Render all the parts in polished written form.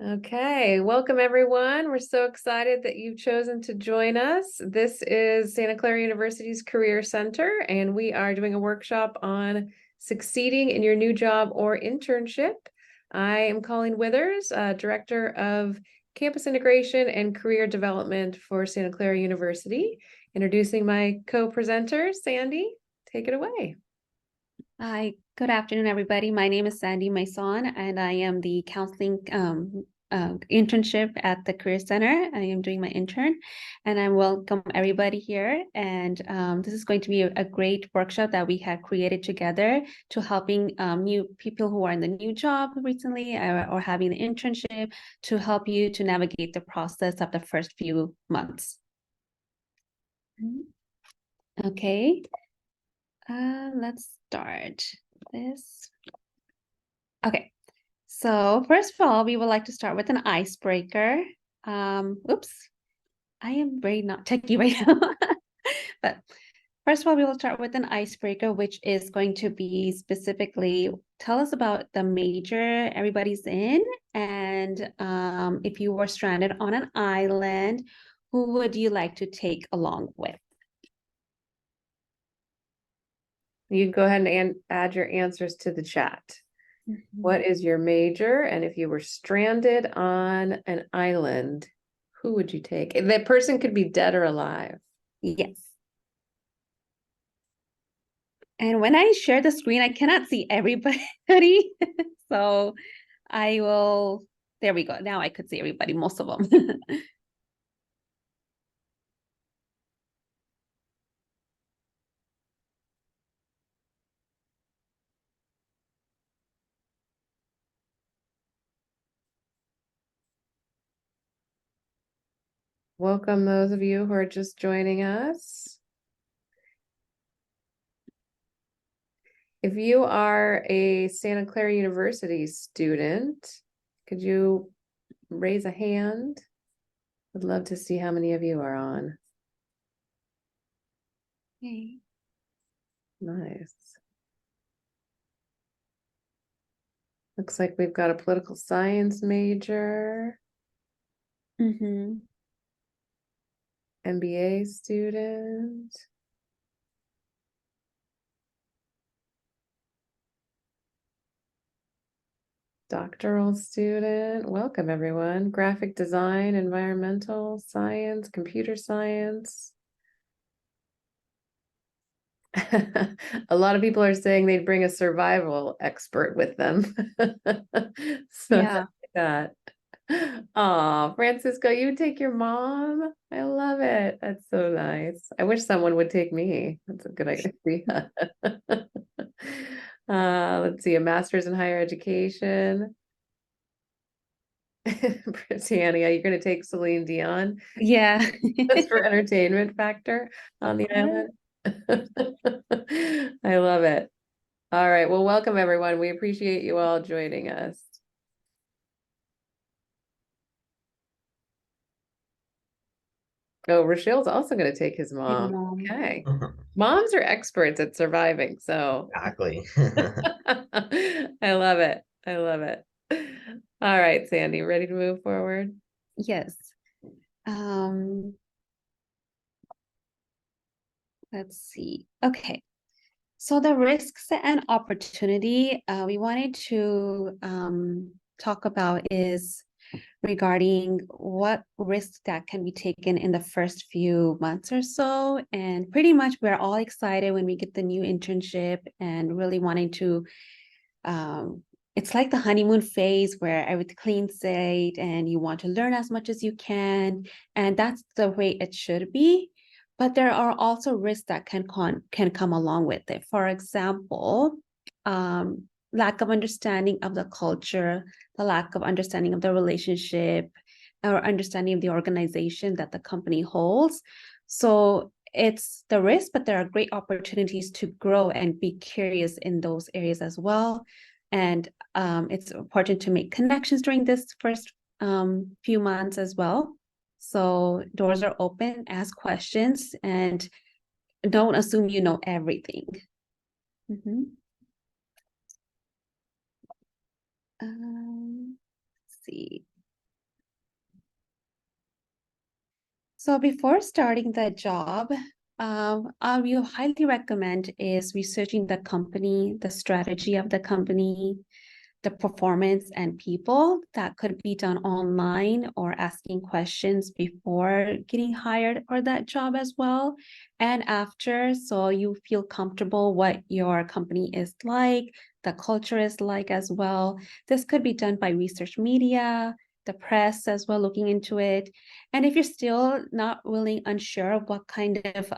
Okay, welcome everyone. We're so excited that you've chosen to join us. This is Santa Clara University's Career Center, and we are doing a workshop on succeeding in your new job or internship. I am Colleen Withers, Director of Campus Integration and Career Development for Santa Clara University. Introducing my co-presenter, Sandy. Take it away. Hi, good afternoon, everybody. My name is Sandy Maison, and I am the counseling internship at the Career Center. I am doing my intern, and I welcome everybody here. And this is going to be a great workshop that we have created together to helping new people who are in the new job recently or having the internship to help you to navigate the process of the first few months. Okay. Let's start this. Okay, so first of all, we would like to start with an icebreaker. Oops, I am very not techy right now. But first of all, we will start with an icebreaker, which is going to be specifically tell us about the major everybody's in, and if you were stranded on an island, who would you like to take along with? You can go ahead and add your answers to the chat. What is your major? And if you were stranded on an island, who would you take? That person could be dead or alive. Yes. And when I share the screen, I cannot see everybody. So I will, there we go. Now I could see everybody, most of them. Welcome those of you who are just joining us. If you are a Santa Clara University student, could you raise a hand? I'd love to see how many of you are on. Okay. Nice. Looks like we've got a political science major, MBA student. Doctoral student. Welcome, everyone. Graphic design, environmental science, computer science. A lot of people are saying they'd bring a survival expert with them. So Yeah. that. Oh, Francisco, you would take your mom? I love it. That's so nice. I wish someone would take me. That's a good idea. Let's see, a master's in higher education. Britannia, you're going to take Celine Dion Yeah. just for entertainment factor on the island. I love it. All right. Well, welcome everyone. We appreciate you all joining us. Oh, Rochelle's also going to take his mom. Okay. Moms are experts at surviving, so Exactly. I love it. I love it. All right, Sandy, ready to move forward? Yes. Let's see. Okay. So the risks and opportunity we wanted to talk about is regarding what risks that can be taken in the first few months or so. And pretty much we're all excited when we get the new internship and really wanting to, it's like the honeymoon phase where everything clean slate and you want to learn as much as you can. And that's the way it should be. But there are also risks that can come along with it. For example, lack of understanding of the culture, the lack of understanding of the relationship, or understanding of the organization that the company holds. So it's the risk, but there are great opportunities to grow and be curious in those areas as well. And it's important to make connections during this first few months as well. So doors are open, ask questions, and don't assume you know everything. Let's see. So before starting the job, I will highly recommend is researching the company, the strategy of the company, the performance and people. That could be done online or asking questions before getting hired for that job as well. And after, so you feel comfortable what your company is like, the culture is like as well. This could be done by research media, the press as well, looking into it. And if you're still not really unsure of what kind of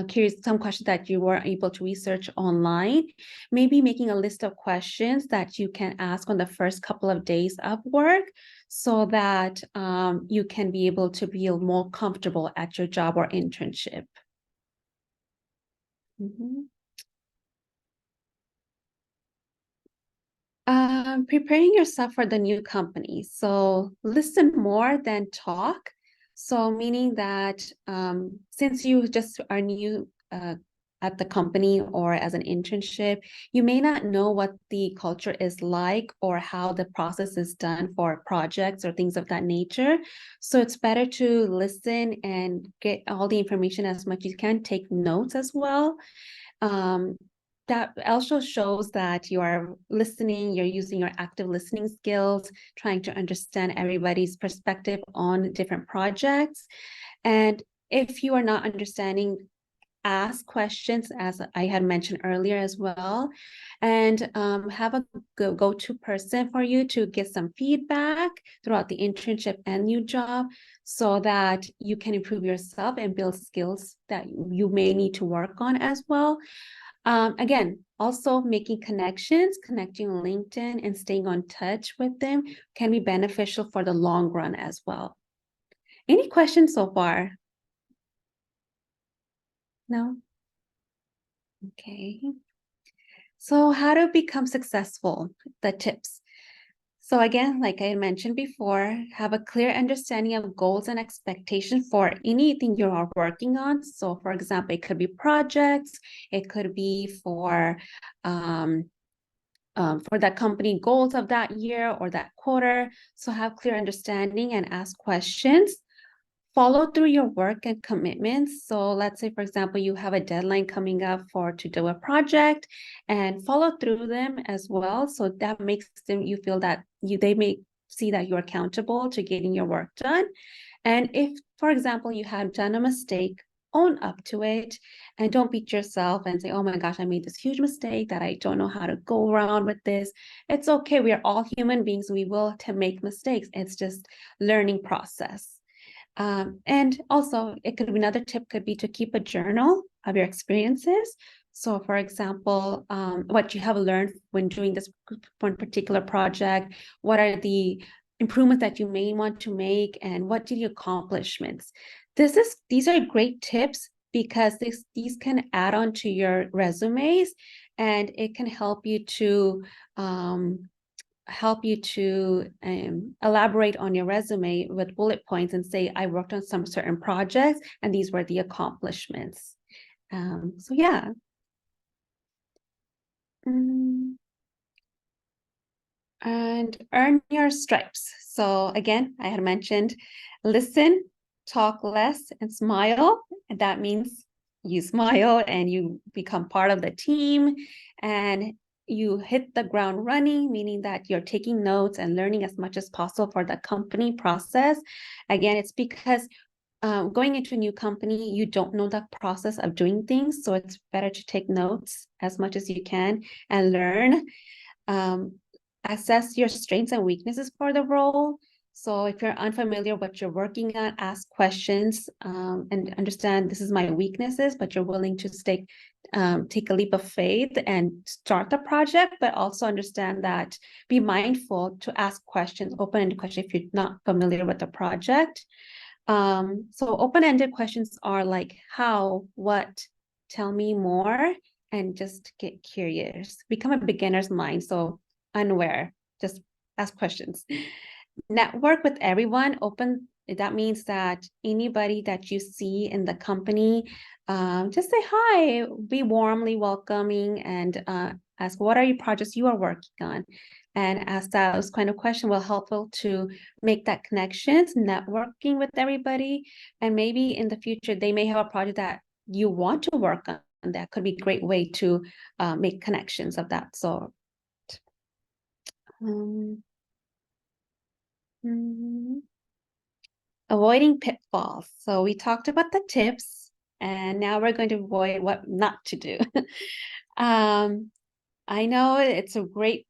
curious, some questions that you were able to research online, maybe making a list of questions that you can ask on the first couple of days of work so that you can be able to feel more comfortable at your job or internship. Mhm. Preparing yourself for the new company. So listen more than talk. So meaning that since you just are new at the company or as an internship, you may not know what the culture is like or how the process is done for projects or things of that nature. So it's better to listen and get all the information as much as you can, take notes as well. Um, that also shows that you are listening, you're using your active listening skills, trying to understand everybody's perspective on different projects. And if you are not understanding, ask questions, as I had mentioned earlier as well, and have a go-to person for you to get some feedback throughout the internship and new job so that you can improve yourself and build skills that you may need to work on as well. Again, also making connections, connecting on LinkedIn and staying on touch with them can be beneficial for the long run as well. Any questions so far? No? Okay. So how to become successful, the tips. So again, like I mentioned before, have a clear understanding of goals and expectations for anything you are working on. So for example, it could be projects, it could be for that company goals of that year or that quarter. So have clear understanding and ask questions. Follow through your work and commitments. So let's say, for example, you have a deadline coming up for to do a project and follow through them as well. So that makes them you feel that they may see that you're accountable to getting your work done. And if, for example, you have done a mistake, own up to it and don't beat yourself and say, oh my gosh, I made this huge mistake that I don't know how to go around with this. It's okay. We are all human beings. We will make mistakes. It's just learning process. And also, it could be another tip could be to keep a journal of your experiences. So, for example, what you have learned when doing this one particular project, what are the improvements that you may want to make, and what did you accomplishments? These are great tips because these can add on to your resumes, and it can help you to elaborate on your resume with bullet points and say, I worked on some certain projects and these were the accomplishments. So yeah. And earn your stripes. So again, I had mentioned, listen, talk less, and smile. And that means you smile and you become part of the team and you hit the ground running, meaning that you're taking notes and learning as much as possible for the company process. Again, it's because going into a new company, you don't know the process of doing things. So it's better to take notes as much as you can and learn. Assess your strengths and weaknesses for the role. So if you're unfamiliar what you're working on, ask questions and understand this is my weaknesses, but you're willing to take a leap of faith and start the project, but also understand that be mindful to ask questions, open-ended questions if you're not familiar with the project. So open-ended questions are like how, what, tell me more, and just get curious. Become a beginner's mind. So unaware, just ask questions. Network with everyone, that means that anybody that you see in the company, just say hi, be warmly welcoming and ask what are your projects you are working on. and ask those kind of questions will helpful to make that connections, networking with everybody. And maybe in the future, they may have a project that you want to work on. And that could be a great way to make connections of that sort. Um, mm, Avoiding pitfalls. So we talked about the tips, and now we're going to avoid what not to do. um, I know it's a great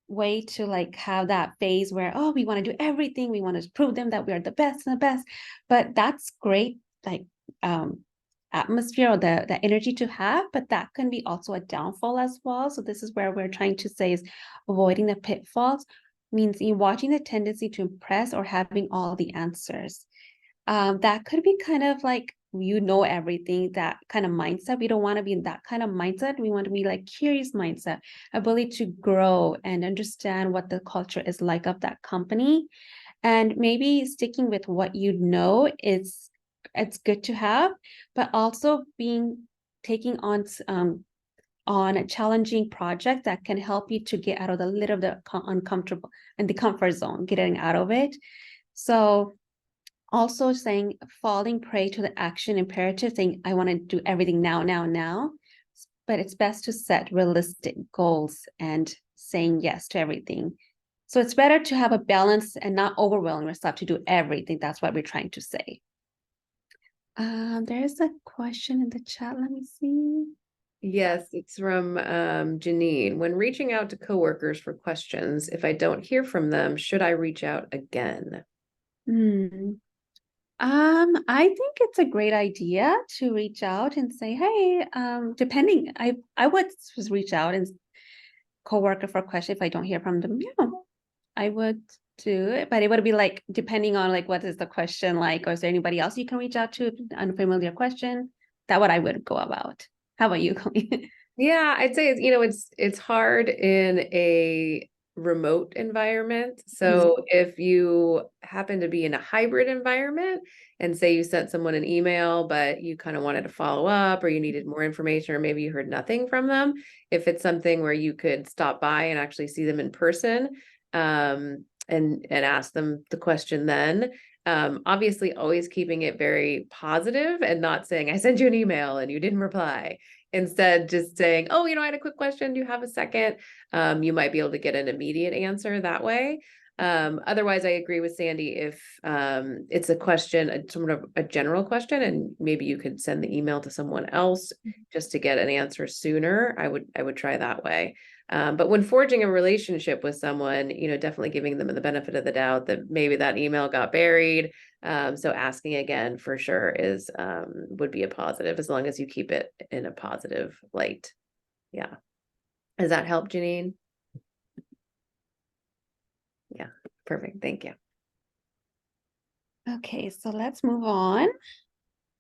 way to like have that phase where, oh, we want to do everything, we want to prove them that we are the best and the best, but that's great, like um atmosphere or the energy to have, but that can be also a downfall as well. So this is where we're trying to say is avoiding the pitfalls means you watching the tendency to impress or having all the answers. That could be kind of like, you know, everything, that kind of mindset. We don't want to be in that kind of mindset. We want to be like curious mindset, ability to grow and understand what the culture is like of that company. And maybe sticking with what you know is, it's good to have, but also taking on a challenging project that can help you to get out of the little of the uncomfortable and the comfort zone, getting out of it. So also saying falling prey to the action imperative, saying I want to do everything now, now, now. But it's best to set realistic goals and saying yes to everything. So it's better to have a balance and not overwhelm yourself to do everything. That's what we're trying to say. There's a question in the chat. Let me see. Yes, it's from Janine. When reaching out to coworkers for questions, if I don't hear from them, should I reach out again? Hmm. I think it's a great idea to reach out and say, hey, depending, I would just reach out and coworker for a question if I don't hear from them. Yeah, I would do it, but it would be like depending on like what is the question like, or is there anybody else you can reach out to? Unfamiliar question. That what I would go about. How about you, Colleen? Yeah, I'd say it's hard in a remote environment. So if you happen to be in a hybrid environment and say you sent someone an email, but you kind of wanted to follow up or you needed more information, or maybe you heard nothing from them, if it's something where you could stop by and actually see them in person, and ask them the question then. Obviously always keeping it very positive and not saying, I sent you an email and you didn't reply. Instead, just saying, oh, I had a quick question. Do you have a second? You might be able to get an immediate answer that way. Otherwise, I agree with Sandy. If it's a question, sort of a general question, and maybe you could send the email to someone else just to get an answer sooner, I would try that way. But when forging a relationship with someone, definitely giving them the benefit of the doubt that maybe that email got buried. So asking again for sure would be a positive, as long as you keep it in a positive light. Yeah. Does that help, Janine? Yeah, perfect. Thank you. Okay, so let's move on.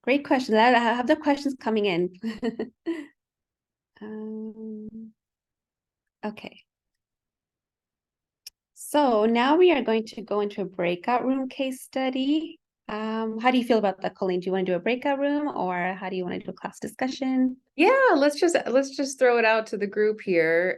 Great question. I have the questions coming in. Okay. So now we are going to go into a breakout room case study. How do you feel about that, Colleen? Do you want to do a breakout room, or how do you want to do a class discussion? Yeah, let's just throw it out to the group here.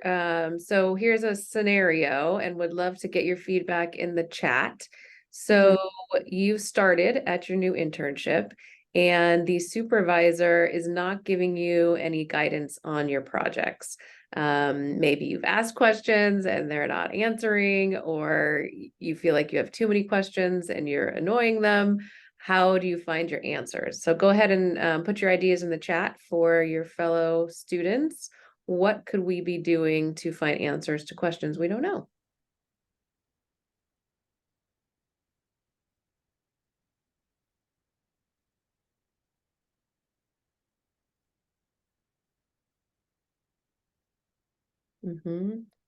So here's a scenario, and would love to get your feedback in the chat. So you started at your new internship, and the supervisor is not giving you any guidance on your projects. Maybe you've asked questions and they're not answering, or you feel like you have too many questions and you're annoying them. How do you find your answers? So go ahead and put your ideas in the chat for your fellow students. What could we be doing to find answers to questions we don't know?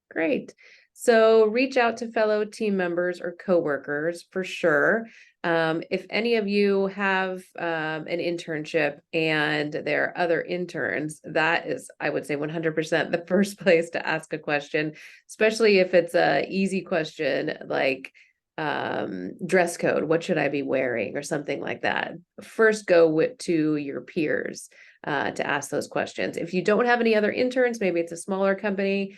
Great. So reach out to fellow team members or coworkers for sure. If any of you have an internship and there are other interns, that is, I would say 100% the first place to ask a question, especially if it's a easy question like dress code, what should I be wearing, or something like that. First go to your peers to ask those questions. If you don't have any other interns, maybe it's a smaller company,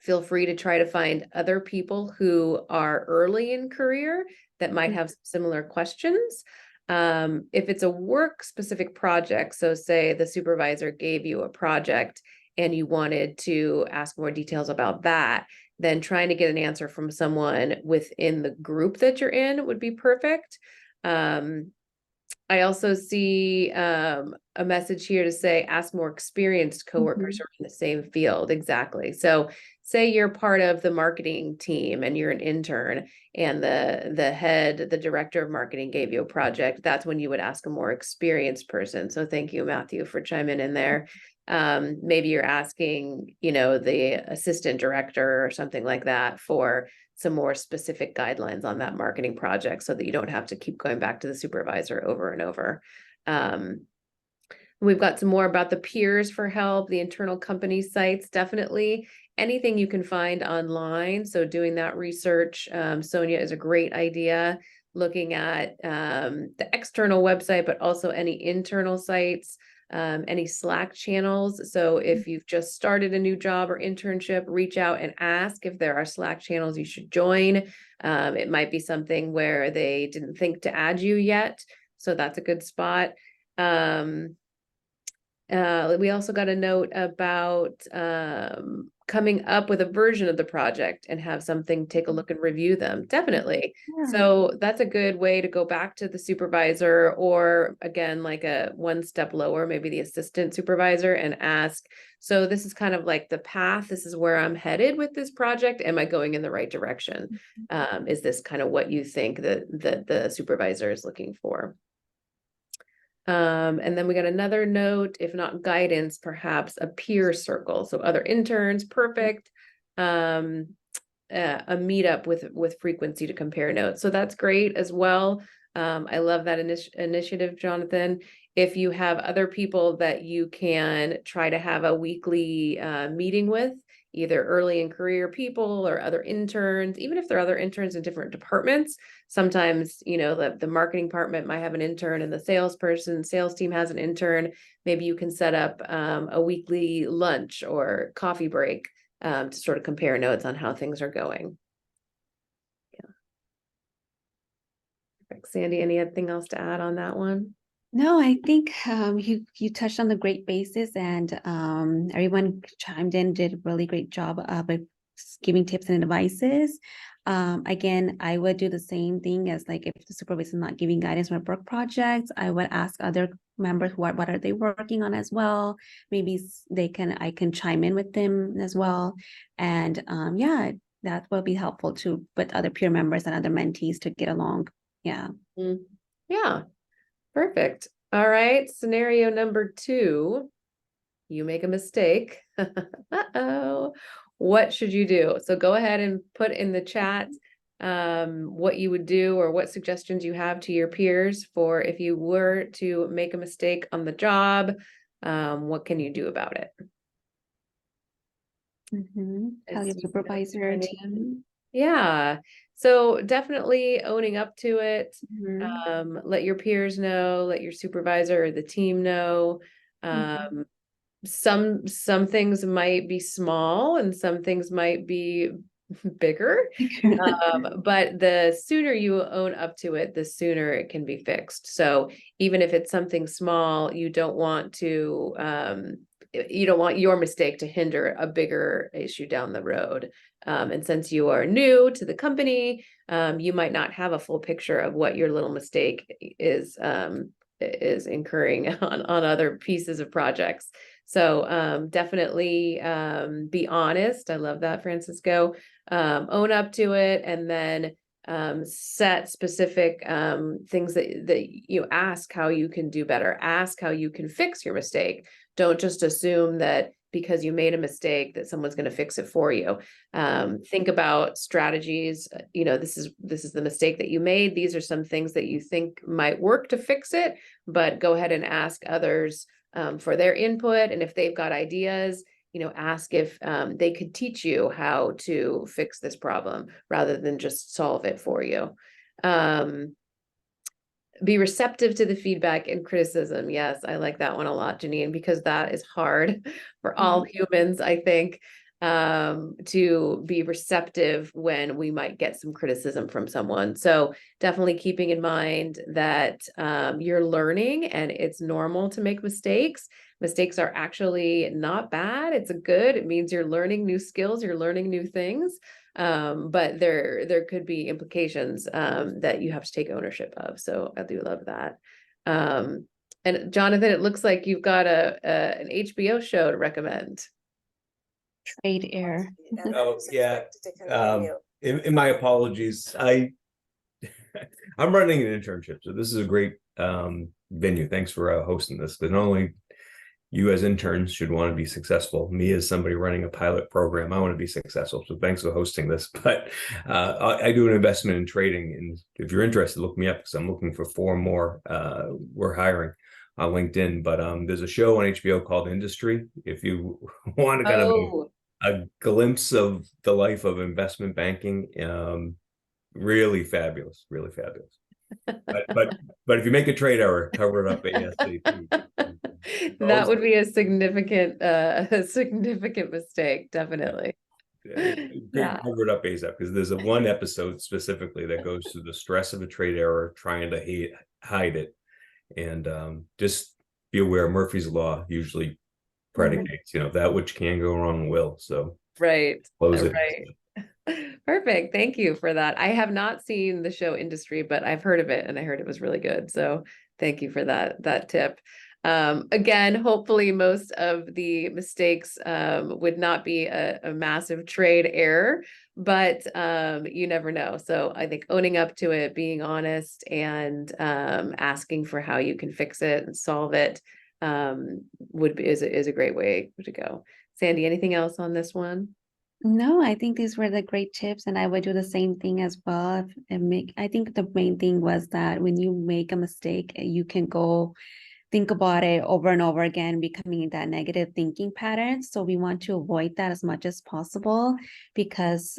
feel free to try to find other people who are early in career that might have similar questions. If it's a work specific project, so say the supervisor gave you a project and you wanted to ask more details about that, then trying to get an answer from someone within the group that you're in would be perfect. I also see a message here to say, ask more experienced coworkers who are in the same field. Exactly. So say you're part of the marketing team and you're an intern and the director of marketing gave you a project. That's when you would ask a more experienced person. So thank you, Matthew, for chiming in there. Maybe you're asking, the assistant director or something like that for some more specific guidelines on that marketing project so that you don't have to keep going back to the supervisor over and over. We've got some more about the peers for help, the internal company sites, definitely anything you can find online. So doing that research, Sonia, is a great idea. Looking at the external website, but also any internal sites, any Slack channels. So if you've just started a new job or internship, reach out and ask if there are Slack channels you should join. It might be something where they didn't think to add you yet. So that's a good spot. We also got a note about coming up with a version of the project and have something, take a look and review them. Definitely. Yeah. So that's a good way to go back to the supervisor, or again, like a one step lower, maybe the assistant supervisor, and ask, so this is kind of like the path, this is where I'm headed with this project. Am I going in the right direction? Is this kind of what you think that the supervisor is looking for? And then we got another note, if not guidance, perhaps a peer circle. So other interns, perfect. A meetup with frequency to compare notes. So that's great as well. I love that initiative, Jonathan. If you have other people that you can try to have a weekly meeting with, either early in career people or other interns, even if there are other interns in different departments, sometimes, the marketing department might have an intern and the sales team has an intern. Maybe you can set up a weekly lunch or coffee break to sort of compare notes on how things are going. Yeah. Perfect. Sandy, anything else to add on that one? No, I think you touched on the great basis, and everyone chimed in, did a really great job with giving tips and advices. Again, I would do the same thing as, like, if the supervisor is not giving guidance on work projects, I would ask other members what are they working on as well. Maybe I can chime in with them as well. And yeah, that will be helpful too with other peer members and other mentees to get along. Yeah. Yeah. Perfect. All right. Scenario number 2, you make a mistake. Uh-oh. What should you do? So go ahead and put in the chat what you would do or what suggestions you have to your peers for if you were to make a mistake on the job. What can you do about it? Tell your supervisor, team. Yeah. So definitely owning up to it. Let your peers know, let your supervisor or the team know. Some things might be small and some things might be bigger. But the sooner you own up to it, the sooner it can be fixed. So even if it's something small, you don't want your mistake to hinder a bigger issue down the road. And since you are new to the company, you might not have a full picture of what your little mistake is incurring on other pieces of projects. So definitely be honest. I love that, Francisco. Own up to it, and then set specific things that you ask how you can do better. Ask how you can fix your mistake. Don't just assume that because you made a mistake that someone's going to fix it for you. Think about strategies. This is the mistake that you made. These are some things that you think might work to fix it, but go ahead and ask others for their input. And if they've got ideas, ask if they could teach you how to fix this problem rather than just solve it for you. Be receptive to the feedback and criticism. Yes, I like that one a lot, Janine, because that is hard for all humans, I think. to be receptive when we might get some criticism from someone. So definitely keeping in mind that you're learning and it's normal to make mistakes. Mistakes are actually not bad. It's a good, it means you're learning new skills, you're learning new things. But there could be implications that you have to take ownership of. So I do love that. And Jonathan, it looks like you've got an HBO show to recommend. Trade air. Oh, yeah. In my apologies. I'm running an internship, so this is a great venue. Thanks for hosting this. Because not only you as interns should want to be successful, me as somebody running a pilot program, I want to be successful. So thanks for hosting this. But I do an investment in trading, and if you're interested, look me up because I'm looking for 4 more. We're hiring on LinkedIn, but there's a show on HBO called Industry. If you want to kind of a glimpse of the life of investment banking, really fabulous, really fabulous. But if you make a trade error, cover it up ASAP. That would be a significant mistake, definitely. Yeah. Cover it up ASAP because there's one episode specifically that goes through the stress of a trade error, trying to hide it, and just be aware Murphy's Law usually predicates, that which can go wrong will. So close it. Perfect. Thank you for that. I have not seen the show Industry, but I've heard of it and I heard it was really good. So thank you for that tip. Again, hopefully most of the mistakes would not be a massive trade error, but you never know. So I think owning up to it, being honest, and asking for how you can fix it and solve it is a great way to go. Sandy, anything else on this one? No, I think these were the great tips, and I would do the same thing as well. I think the main thing was that when you make a mistake, you can go think about it over and over again, becoming that negative thinking pattern. So we want to avoid that as much as possible, because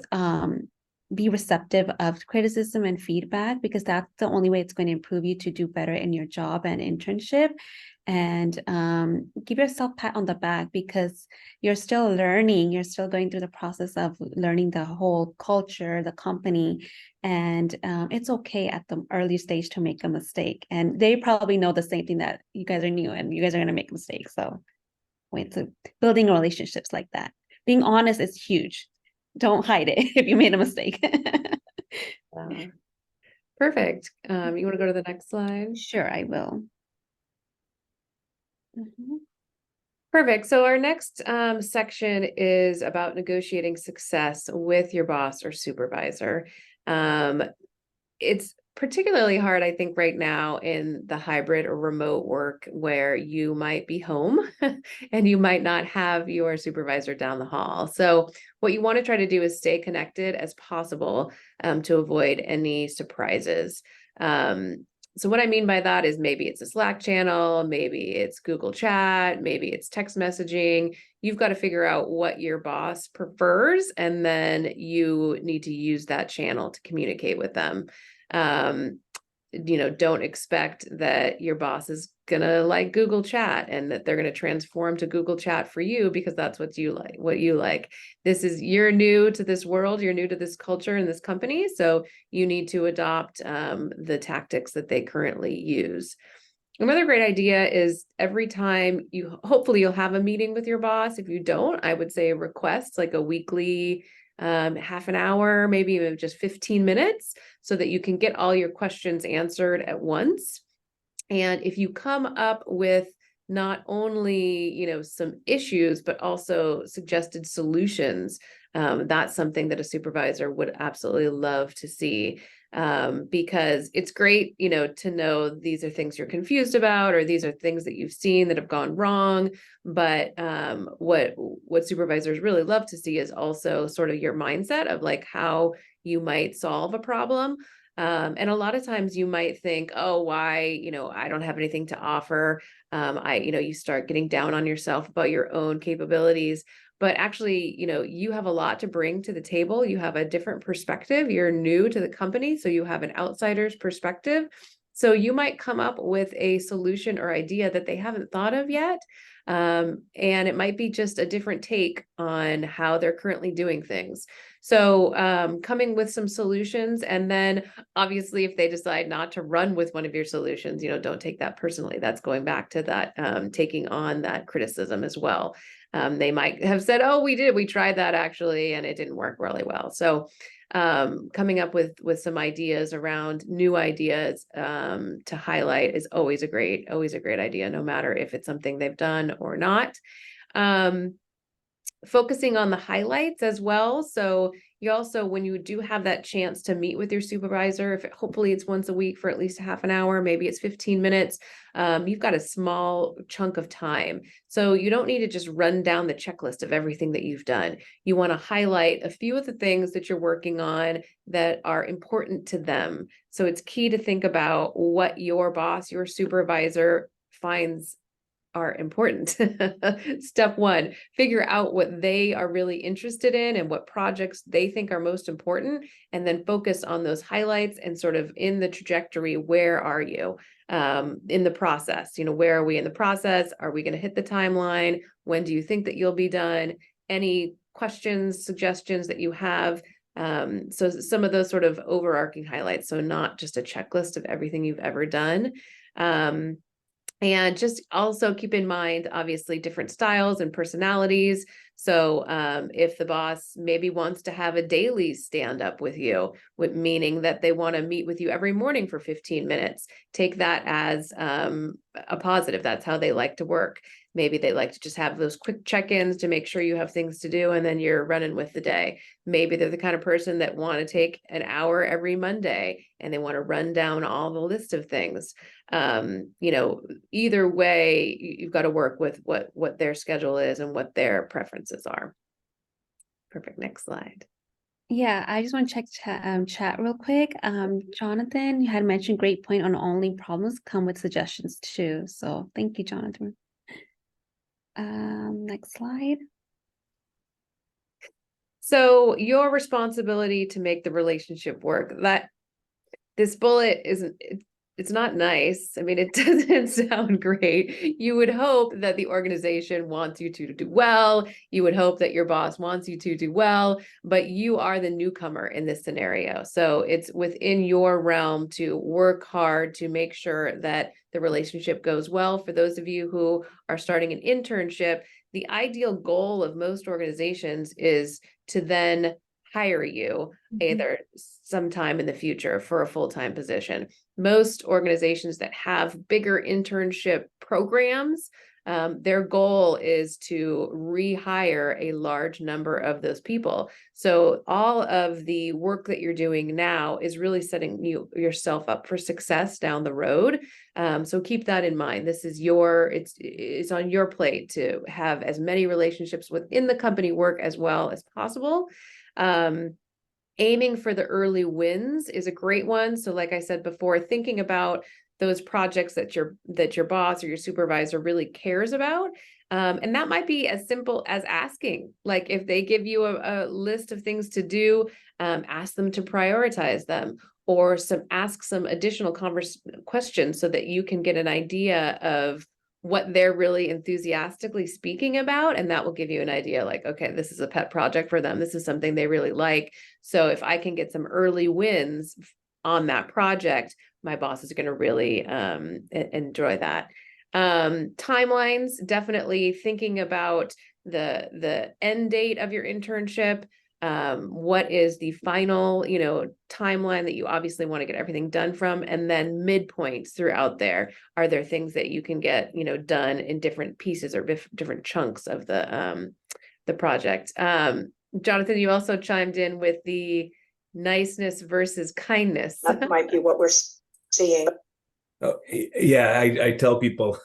be receptive of criticism and feedback, because that's the only way it's going to improve you to do better in your job and internship. And give yourself a pat on the back, because you're still learning, you're still going through the process of learning the whole culture, the company, and it's okay at the early stage to make a mistake. And they probably know the same thing, that you guys are new and you guys are going to make mistakes. So wait, to building relationships like that, being honest is huge. Don't hide it if you made a mistake. Perfect. You want to go to the next slide? Sure, I will. Perfect. So our next section is about negotiating success with your boss or supervisor. It's particularly hard, I think, right now in the hybrid or remote work where you might be home and you might not have your supervisor down the hall. So what you want to try to do is stay connected as possible to avoid any surprises. So what I mean by that is maybe it's a Slack channel, maybe it's Google Chat, maybe it's text messaging. You've got to figure out what your boss prefers, and then you need to use that channel to communicate with them. Don't expect that your boss is gonna like Google Chat and that they're gonna transform to Google Chat for you because that's what you like. You're new to this world, you're new to this culture and this company, so you need to adopt the tactics that they currently use. Another great idea is every time hopefully you'll have a meeting with your boss. If you don't, I would say request like a weekly half an hour, maybe even just 15 minutes, so that you can get all your questions answered at once. And if you come up with not only, some issues, but also suggested solutions, that's something that a supervisor would absolutely love to see. Because it's great, to know these are things you're confused about, or these are things that you've seen that have gone wrong. But what supervisors really love to see is also sort of your mindset of like how you might solve a problem. And a lot of times you might think, oh, why, I don't have anything to offer. You start getting down on yourself about your own capabilities. But actually, you have a lot to bring to the table. You have a different perspective. You're new to the company, so you have an outsider's perspective. So you might come up with a solution or idea that they haven't thought of yet. And it might be just a different take on how they're currently doing things. So coming with some solutions, and then obviously if they decide not to run with one of your solutions, don't take that personally. That's going back to that taking on that criticism as well. They might have said, oh, we tried that actually, and it didn't work really well. So coming up with some ideas around new ideas to highlight is always a great idea, no matter if it's something they've done or not. Focusing on the highlights as well. So you also, when you do have that chance to meet with your supervisor, hopefully it's once a week for at least half an hour, maybe it's 15 minutes, you've got a small chunk of time. So you don't need to just run down the checklist of everything that you've done. You want to highlight a few of the things that you're working on that are important to them. So it's key to think about what your boss, your supervisor finds are important. Step one, figure out what they are really interested in and what projects they think are most important, and then focus on those highlights and sort of in the trajectory, where are you in the process? Where are we in the process? Are we going to hit the timeline? When do you think that you'll be done? Any questions, suggestions that you have? So some of those sort of overarching highlights. So not just a checklist of everything you've ever done. And just also keep in mind, obviously, different styles and personalities. So if the boss maybe wants to have a daily stand up with you, meaning that they want to meet with you every morning for 15 minutes, take that as a positive. That's how they like to work. Maybe they like to just have those quick check-ins to make sure you have things to do, and then you're running with the day. Maybe they're the kind of person that want to take an hour every Monday and they want to run down all the list of things. Either way, you've got to work with what their schedule is and what their preferences are. Perfect. Next slide. Yeah, I just want to check chat real quick. Jonathan, you had mentioned great point on only problems come with suggestions too. So thank you, Jonathan. Next slide. So your responsibility to make the relationship work, that this bullet it's not nice. I mean, it doesn't sound great. You would hope that the organization wants you to do well. You would hope that your boss wants you to do well, but you are the newcomer in this scenario. So it's within your realm to work hard to make sure that the relationship goes well. For those of you who are starting an internship, the ideal goal of most organizations is to then hire you either sometime in the future for a full-time position. Most organizations that have bigger internship programs, their goal is to rehire a large number of those people. So all of the work that you're doing now is really setting yourself up for success down the road. So keep that in mind. This is it's on your plate to have as many relationships within the company work as well as possible. Aiming for the early wins is a great one. So like I said before, thinking about those projects that your boss or your supervisor really cares about. And that might be as simple as asking, like if they give you a list of things to do, ask them to prioritize them, or ask some additional questions so that you can get an idea of what they're really enthusiastically speaking about. And that will give you an idea like, okay, this is a pet project for them. This is something they really like. So if I can get some early wins on that project, my boss is going to really enjoy that. Timelines, definitely thinking about the end date of your internship. What is the final, timeline that you obviously want to get everything done from, and then midpoints throughout there. Are there things that you can get, done in different pieces or different chunks of the project? Jonathan, you also chimed in with the niceness versus kindness. That might be what we're seeing. Oh, yeah, I tell people,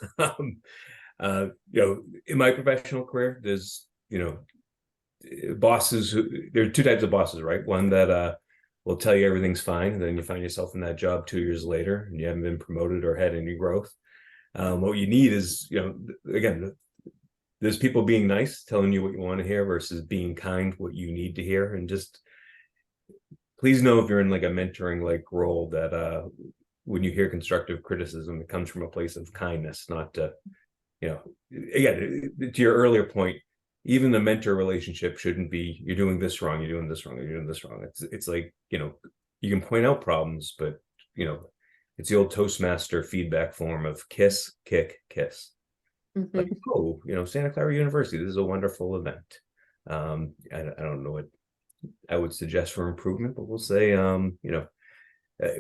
in my professional career, there's, bosses there are two types of bosses, right? One that will tell you everything's fine, and then you find yourself in that job 2 years later and you haven't been promoted or had any growth. What you need is, again, there's people being nice, telling you what you want to hear, versus being kind, what you need to hear. And just please know if you're in like a mentoring like role that when you hear constructive criticism, it comes from a place of kindness, not again, to your earlier point, even the mentor relationship shouldn't be, you're doing this wrong, you're doing this wrong, you're doing this wrong. It's like, you can point out problems, but it's the old Toastmaster feedback form of kiss, kick, kiss. Like, oh, Santa Clara University, this is a wonderful event. I don't know what I would suggest for improvement, but we'll say,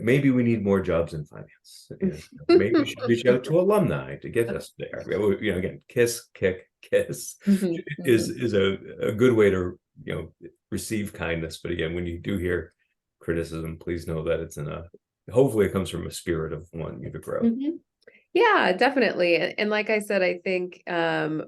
maybe we need more jobs in finance. Maybe we should reach out to alumni to get us there. Again, kiss, kick, kiss is a good way to receive kindness. But again, when you do hear criticism, please know that it's hopefully it comes from a spirit of wanting you to grow. Yeah, definitely. And like I said, I think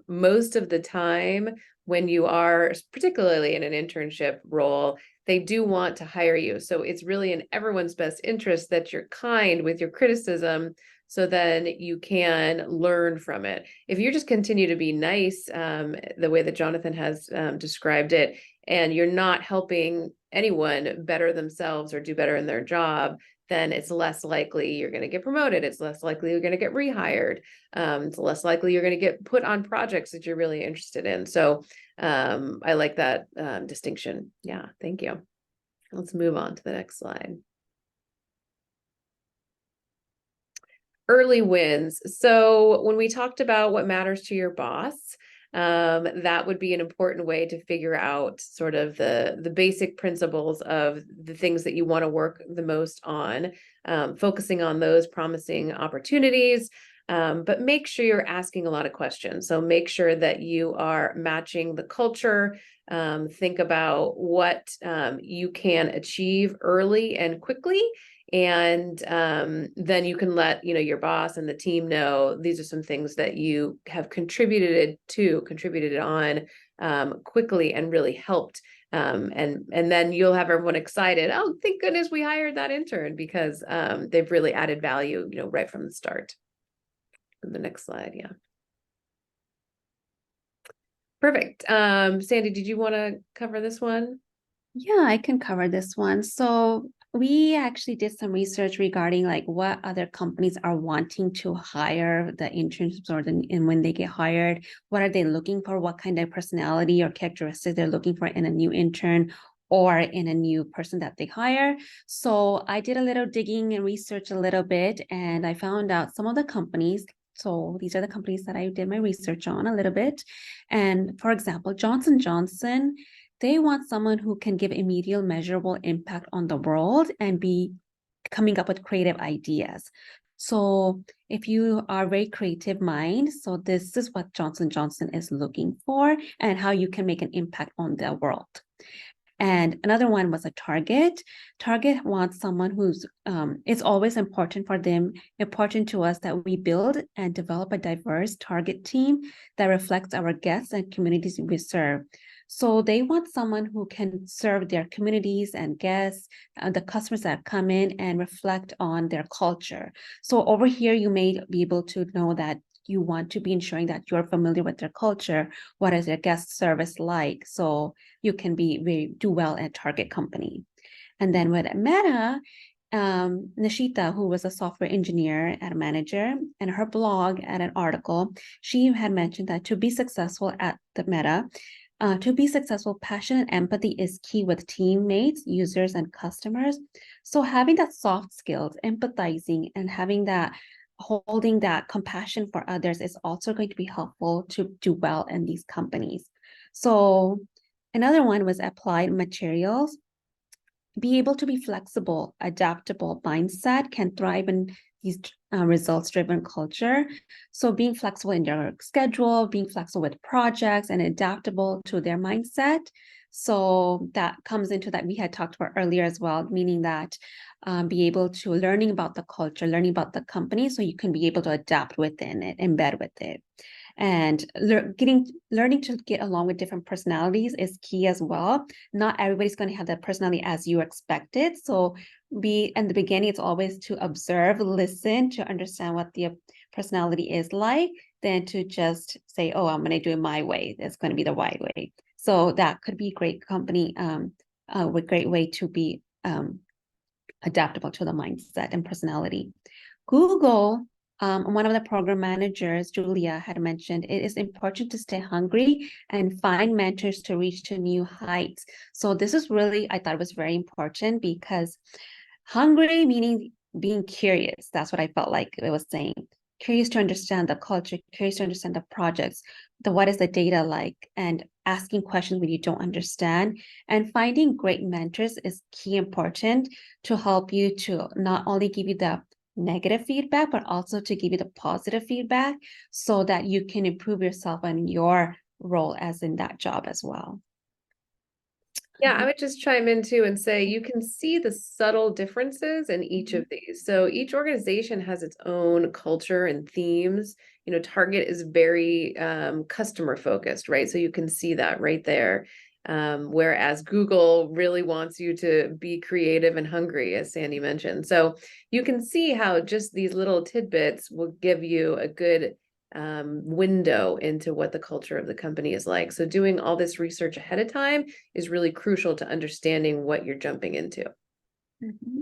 most of the time when you are particularly in an internship role, they do want to hire you. So it's really in everyone's best interest that you're kind with your criticism, so then you can learn from it. If you just continue to be nice, the way that Jonathan has described it, and you're not helping anyone better themselves or do better in their job, then it's less likely you're going to get promoted. It's less likely you're going to get rehired. It's less likely you're going to get put on projects that you're really interested in. So I like that distinction. Yeah, thank you. Let's move on to the next slide. Early wins. So when we talked about what matters to your boss, that would be an important way to figure out sort of the basic principles of the things that you want to work the most on, focusing on those promising opportunities, but make sure you're asking a lot of questions. So make sure that you are matching the culture. Think about what you can achieve early and quickly. And then you can let your boss and the team know these are some things that you have contributed on quickly and really helped. And then you'll have everyone excited. Oh, thank goodness we hired that intern, because they've really added value, right from the start. The next slide, yeah. Perfect. Sandy, did you want to cover this one? Yeah, I can cover this one. So we actually did some research regarding like what other companies are wanting to hire the interns, and when they get hired, what are they looking for? What kind of personality or characteristics they're looking for in a new intern or in a new person that they hire. So I did a little digging and research a little bit, and I found out some of the companies. So these are the companies that I did my research on a little bit. And for example, Johnson & Johnson, they want someone who can give immediate measurable impact on the world and be coming up with creative ideas. So if you are a very creative mind, so this is what Johnson & Johnson is looking for, and how you can make an impact on the world. And another one was a Target. Target wants someone who's, it's always important to us that we build and develop a diverse Target team that reflects our guests and communities we serve. So they want someone who can serve their communities and guests, the customers that come in, and reflect on their culture. So over here, you may be able to know that you want to be ensuring that you're familiar with their culture. What is their guest service like? So you can do well at Target company. And then with Meta, Nishita, who was a software engineer and a manager, and her blog at an article, she had mentioned that to be successful at the Meta, passion and empathy is key with teammates, users, and customers. So having that soft skills, empathizing, and holding that compassion for others is also going to be helpful to do well in these companies. So another one was applied materials. Be able to be flexible, adaptable mindset can thrive in these results-driven culture. So being flexible in their schedule, being flexible with projects, and adaptable to their mindset. So that comes into that we had talked about earlier as well, meaning that be able to learning about the culture, learning about the company, so you can be able to adapt within it, embed with it. And learning to get along with different personalities is key as well. Not everybody's going to have that personality as you expected. So in the beginning, it's always to observe, listen, to understand what the personality is like, than to just say, oh, I'm going to do it my way. It's going to be the right way. So that could be a great company, a great way to be adaptable to the mindset and personality. Google, one of the program managers, Julia, had mentioned it is important to stay hungry and find mentors to reach to new heights. So this is really, I thought it was very important because hungry meaning being curious. That's what I felt like it was saying. Curious to understand the culture, curious to understand the projects, what is the data like, and asking questions when you don't understand. And finding great mentors is key important to help you to not only give you the negative feedback, but also to give you the positive feedback so that you can improve yourself and your role as in that job as well. Yeah, I would just chime in too and say you can see the subtle differences in each of these. So each organization has its own culture and themes. You know, Target is very customer focused, right? So you can see that right there. Whereas Google really wants you to be creative and hungry, as Sandy mentioned. So you can see how just these little tidbits will give you a good window into what the culture of the company is like. So doing all this research ahead of time is really crucial to understanding what you're jumping into. Mm-hmm.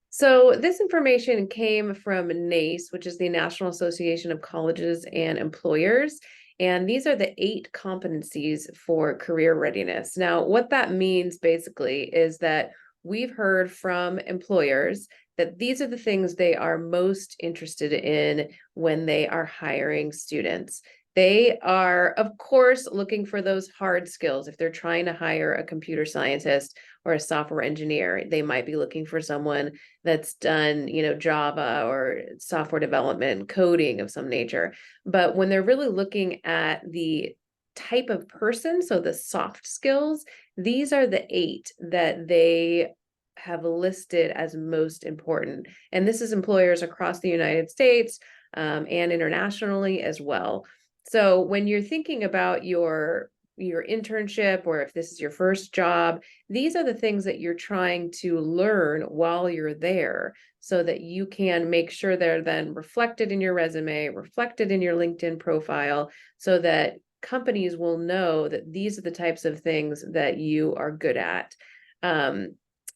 So this information came from NACE, which is the National Association of Colleges and Employers. And these are the 8 competencies for career readiness. Now, what that means basically is that we've heard from employers that these are the things they are most interested in when they are hiring students. They are, of course, looking for those hard skills. If they're trying to hire a computer scientist or a software engineer, they might be looking for someone that's done, you know, Java or software development, coding of some nature. But when they're really looking at the type of person, so the soft skills, these are the 8 that they have listed as most important. And this is employers across the United States and internationally as well. So when you're thinking about your internship, or if this is your first job, these are the things that you're trying to learn while you're there so that you can make sure they're then reflected in your resume, reflected in your LinkedIn profile, so that companies will know that these are the types of things that you are good at.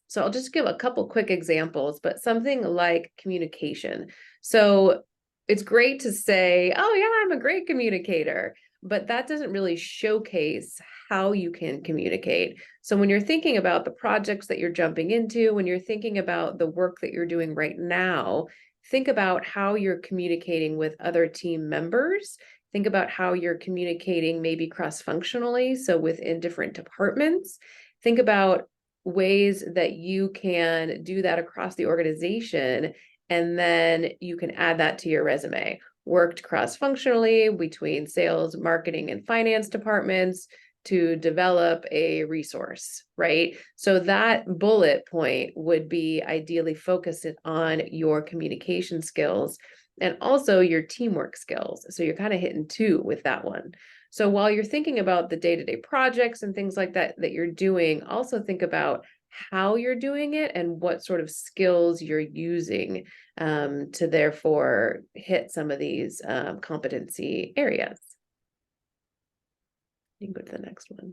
So I'll just give a couple quick examples, but something like communication. So it's great to say, oh yeah, I'm a great communicator, but that doesn't really showcase how you can communicate. So when you're thinking about the projects that you're jumping into, when you're thinking about the work that you're doing right now, think about how you're communicating with other team members. Think about how you're communicating maybe cross-functionally, so within different departments. Think about ways that you can do that across the organization, and then you can add that to your resume. Worked cross-functionally between sales, marketing, and finance departments to develop a resource, right? So that bullet point would be ideally focused on your communication skills and also your teamwork skills. So you're kind of hitting 2 with that one. So while you're thinking about the day-to-day projects and things like that that you're doing, also think about how you're doing it and what sort of skills you're using to therefore hit some of these competency areas. You can go to the next one.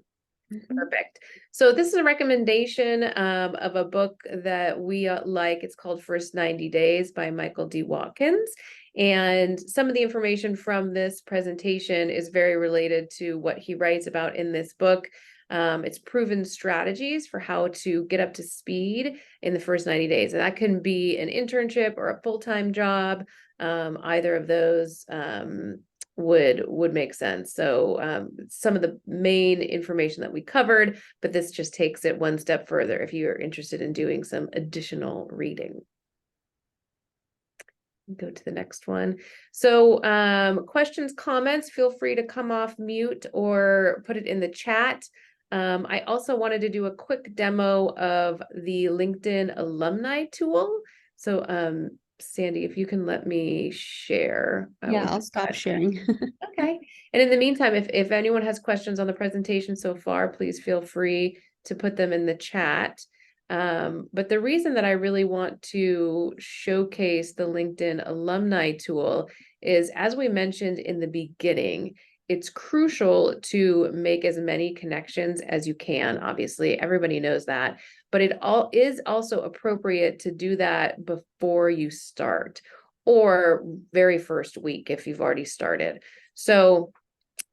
Perfect. So this is a recommendation of a book that we like. It's called First 90 Days by Michael D. Watkins. And some of the information from this presentation is very related to what he writes about in this book. It's proven strategies for how to get up to speed in the first 90 days. And that can be an internship or a full-time job. Either of those would make sense. So some of the main information that we covered, but this just takes it one step further if you're interested in doing some additional reading. Go to the next one. So questions, comments, feel free to come off mute or put it in the chat. I also wanted to do a quick demo of the LinkedIn alumni tool. So Sandy, if you can let me share. Yeah, I'll stop sharing. Okay. And in the meantime, if anyone has questions on the presentation so far, please feel free to put them in the chat. But the reason that I really want to showcase the LinkedIn alumni tool is, as we mentioned in the beginning, it's crucial to make as many connections as you can. Obviously, everybody knows that, but it all is also appropriate to do that before you start, or very first week if you've already started. So,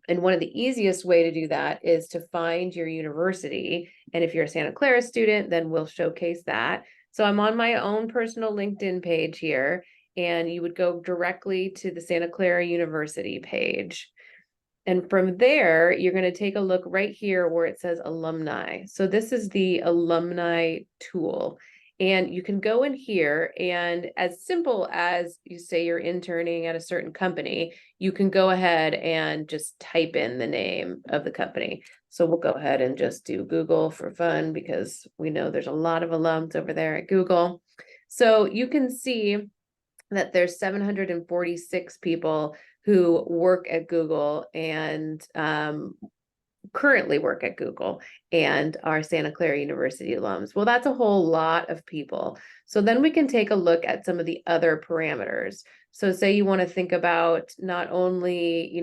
and one of the easiest way to do that is to find your university. And if you're a Santa Clara student, then we'll showcase that. So I'm on my own personal LinkedIn page here, and you would go directly to the Santa Clara University page. And from there, you're going to take a look right here where it says alumni. So this is the alumni tool. And you can go in here, and as simple as you say you're interning at a certain company, you can go ahead and just type in the name of the company. So we'll go ahead and just do Google for fun, because we know there's a lot of alums over there at Google. So you can see that there's 746 people who work at Google and currently work at Google and are Santa Clara University alums. Well, that's a whole lot of people. So then we can take a look at some of the other parameters. So say you want to think about not only,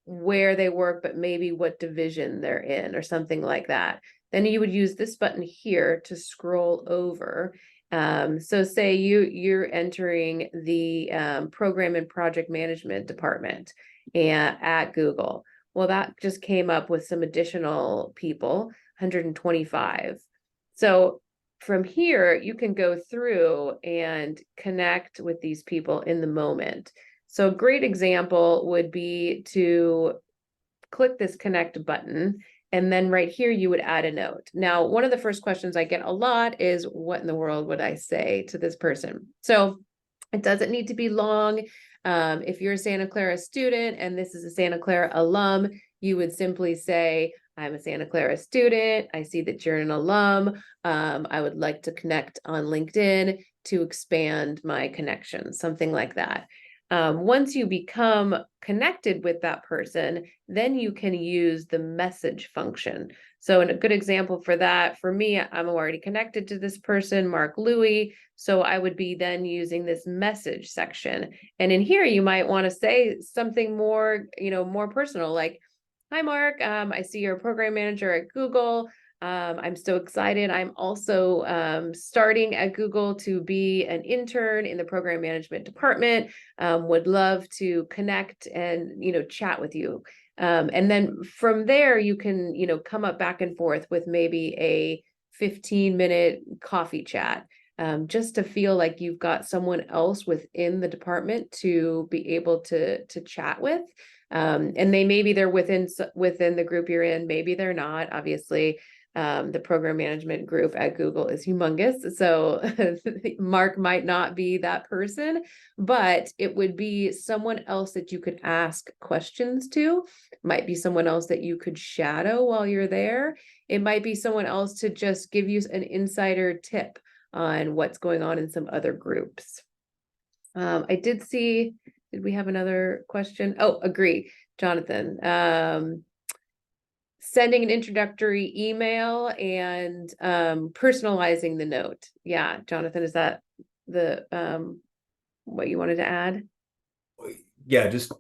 where they work, but maybe what division they're in or something like that. Then you would use this button here to scroll over. So say you're entering the program and project management department at Google. Well, that just came up with some additional people, 125. So from here, you can go through and connect with these people in the moment. So a great example would be to click this connect button, and then right here, you would add a note. Now, one of the first questions I get a lot is, what in the world would I say to this person? So it doesn't need to be long. If you're a Santa Clara student and this is a Santa Clara alum, you would simply say, I'm a Santa Clara student. I see that you're an alum. I would like to connect on LinkedIn to expand my connection, something like that. Once you become connected with that person, then you can use the message function. So a good example for that, for me, I'm already connected to this person, Mark Louie. So I would be then using this message section. And in here, you might want to say something more, more personal, like, hi, Mark, I see you're a program manager at Google. I'm so excited. I'm also starting at Google to be an intern in the program management department. Would love to connect and, chat with you. And then from there, you can, come up back and forth with maybe a 15-minute coffee chat, just to feel like you've got someone else within the department to be able to chat with. And maybe they're within the group you're in, maybe they're not, obviously. The program management group at Google is humongous. So Mark might not be that person, but it would be someone else that you could ask questions to. Might be someone else that you could shadow while you're there. It might be someone else to just give you an insider tip on what's going on in some other groups. I did see, did we have another question? Oh, agree, Jonathan. Sending an introductory email and personalizing the note. Yeah, Jonathan, is that the what you wanted to add? Yeah, just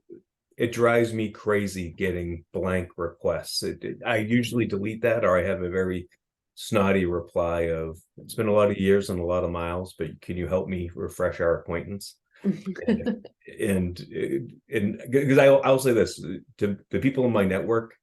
it drives me crazy getting blank requests. I usually delete that, or I have a very snotty reply of, it's been a lot of years and a lot of miles, but can you help me refresh our acquaintance? and because I'll say this to the people in my network,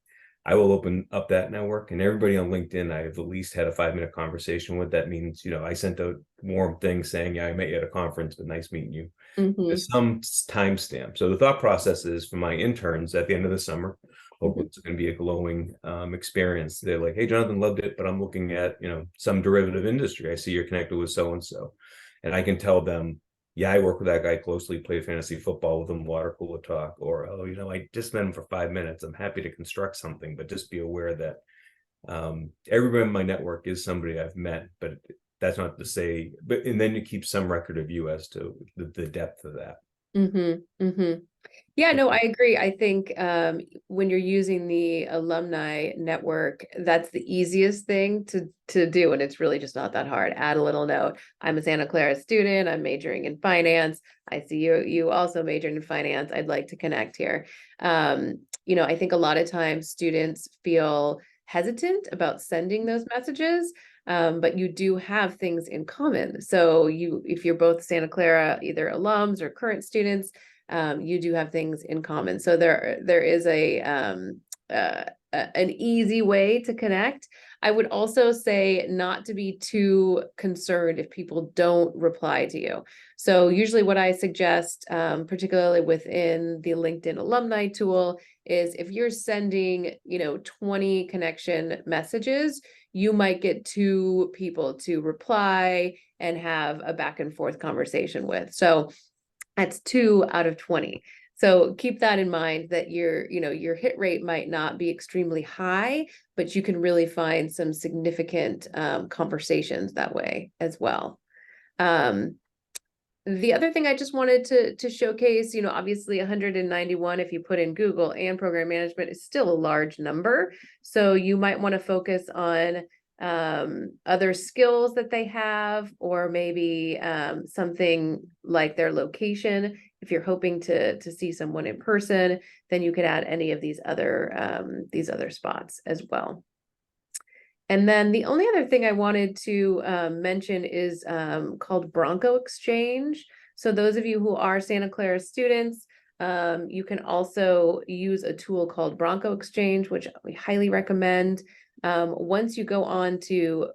I will open up that network, and everybody on LinkedIn I've at least had a 5-minute conversation with. That means, I sent a warm thing saying, yeah, I met you at a conference, but nice meeting you. There's some timestamp. So the thought process is, for my interns at the end of the summer, hopefully it's going to be a glowing experience. They're like, hey, Jonathan, loved it, but I'm looking at, some derivative industry. I see you're connected with so-and-so. And I can tell them, yeah, I work with that guy closely, play fantasy football with him, water cooler talk, or, oh, I just met him for 5 minutes. I'm happy to construct something, but just be aware that everybody in my network is somebody I've met, but that's not to say, and then you keep some record of you as to the depth of that. Yeah, no, I agree. I think when you're using the alumni network, that's the easiest thing to do. And it's really just not that hard. Add a little note. I'm a Santa Clara student. I'm majoring in finance. I see you also majored in finance. I'd like to connect here. I think a lot of times students feel hesitant about sending those messages, but you do have things in common. So if you're both Santa Clara, either alums or current students, you do have things in common. So there is an easy way to connect. I would also say not to be too concerned if people don't reply to you. So usually what I suggest, particularly within the LinkedIn alumni tool, is if you're sending, 20 connection messages, you might get 2 people to reply and have a back and forth conversation with. So that's 2 out of 20. So keep that in mind, that your hit rate might not be extremely high, but you can really find some significant conversations that way as well. The other thing I just wanted to showcase, obviously 191, if you put in Google and program management, is still a large number. So you might want to focus on other skills that they have, or maybe something like their location. If you're hoping to see someone in person, then you could add any of these other spots as well. And then the only other thing I wanted to mention is called Bronco Exchange. So those of you who are Santa Clara students, you can also use a tool called Bronco Exchange, which we highly recommend. Once you go on to,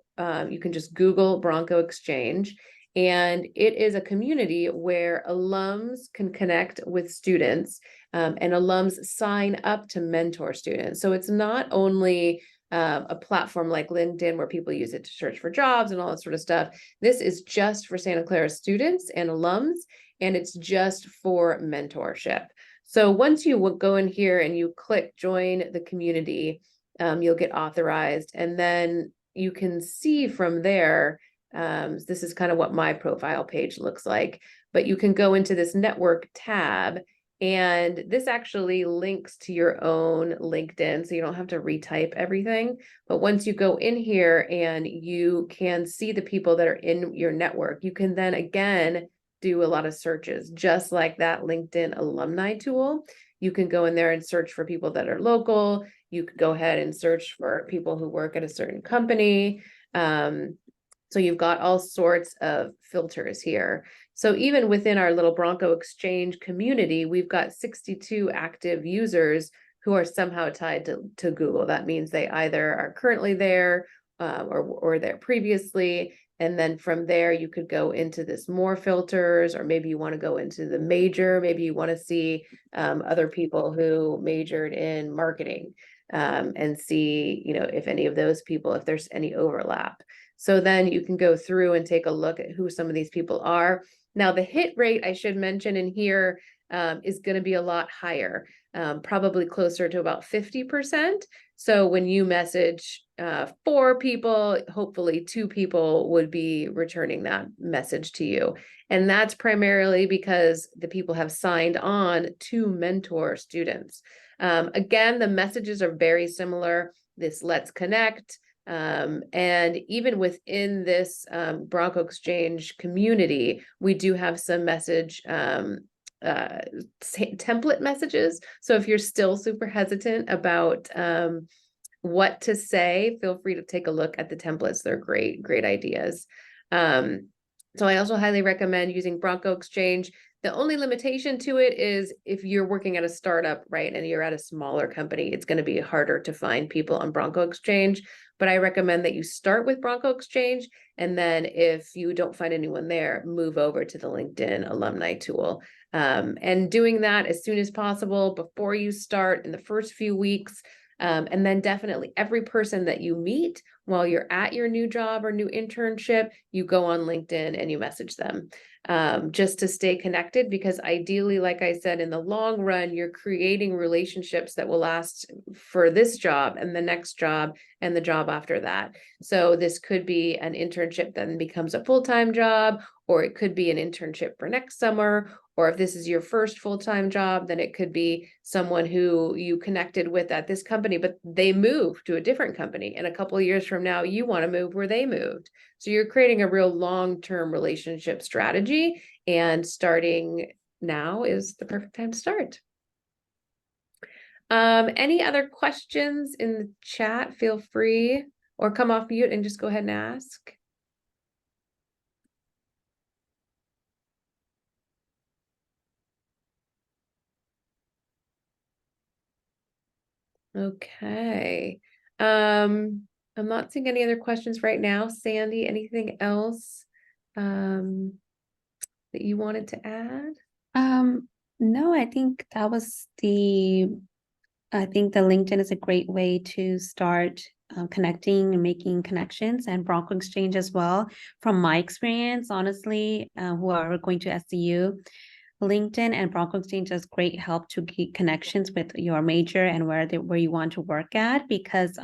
you can just Google Bronco Exchange, and it is a community where alums can connect with students, and alums sign up to mentor students. So it's not only a platform like LinkedIn where people use it to search for jobs and all that sort of stuff. This is just for Santa Clara students and alums, and it's just for mentorship. So once you go in here and you click join the community, you'll get authorized, and then you can see from there, this is kind of what my profile page looks like, but you can go into this network tab, and this actually links to your own LinkedIn, so you don't have to retype everything. But once you go in here and you can see the people that are in your network, you can then again do a lot of searches, just like that LinkedIn alumni tool. You can go in there and search for people that are local. You could go ahead and search for people who work at a certain company. So you've got all sorts of filters here. So even within our little Bronco Exchange community, we've got 62 active users who are somehow tied to Google. That means they either are currently there or there previously. And then from there, you could go into this more filters, or maybe you want to go into the major. Maybe you want to see other people who majored in marketing and see, if any of those people, if there's any overlap. So then you can go through and take a look at who some of these people are. Now, the hit rate, I should mention in here, is going to be a lot higher, probably closer to about 50%. So when you message 4 people, hopefully 2 people would be returning that message to you. And that's primarily because the people have signed on to mentor students. Again, the messages are very similar. This let's connect. And even within this Bronco Exchange community, we do have some message template messages. So if you're still super hesitant about what to say, feel free to take a look at the templates. They're great ideas. So I also highly recommend using Bronco Exchange. The only limitation to it is if you're working at a startup, right, and you're at a smaller company, it's going to be harder to find people on Bronco Exchange. But I recommend that you start with Bronco Exchange, and then if you don't find anyone there, move over to the LinkedIn alumni tool. And doing that as soon as possible before you start in the first few weeks. And then definitely every person that you meet while you're at your new job or new internship, you go on LinkedIn and you message them, just to stay connected, because ideally, like I said, in the long run, you're creating relationships that will last for this job and the next job and the job after that. So this could be an internship that then becomes a full-time job, or it could be an internship for next summer. Or if this is your first full-time job, then it could be someone who you connected with at this company, but they moved to a different company. And a couple of years from now, you want to move where they moved. So you're creating a real long-term relationship strategy, and starting now is the perfect time to start. Any other questions in the chat? Feel free, or come off mute and just go ahead and ask. Okay. I'm not seeing any other questions right now. Sandy, anything else that you wanted to add? No, I think that was I think the LinkedIn is a great way to start connecting and making connections, and Bronco Exchange as well. From my experience, honestly, who are going to SCU, LinkedIn and Bronco Exchange does great help to get connections with your major and where you want to work at, because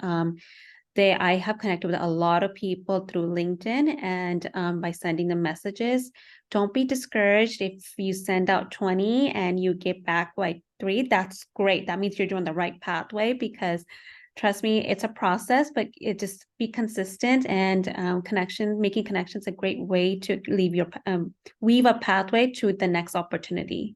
I have connected with a lot of people through LinkedIn, and by sending them messages. Don't be discouraged if you send out 20 and you get back like 3. That's great. That means you're doing the right pathway, because trust me, it's a process, but it just be consistent, and making connections a great way to weave a pathway to the next opportunity.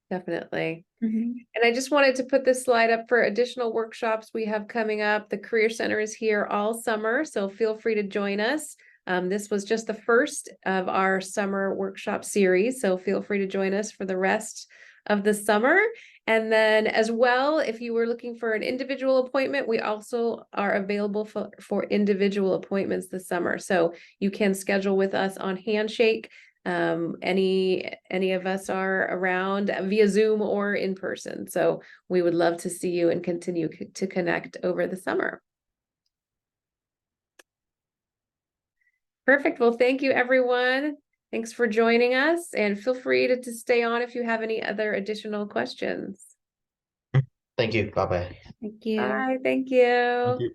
Definitely. And I just wanted to put this slide up for additional workshops we have coming up. The Career Center is here all summer, so feel free to join us. This was just the first of our summer workshop series, so feel free to join us for the rest of the summer. And then as well, if you were looking for an individual appointment, we also are available for individual appointments this summer. So you can schedule with us on Handshake. Any of us are around via Zoom or in person. So we would love to see you and continue to connect over the summer. Perfect. Well, thank you, everyone. Thanks for joining us, and feel free to stay on if you have any other additional questions. Thank you. Bye-bye. Thank you. Bye. Thank you. Thank you.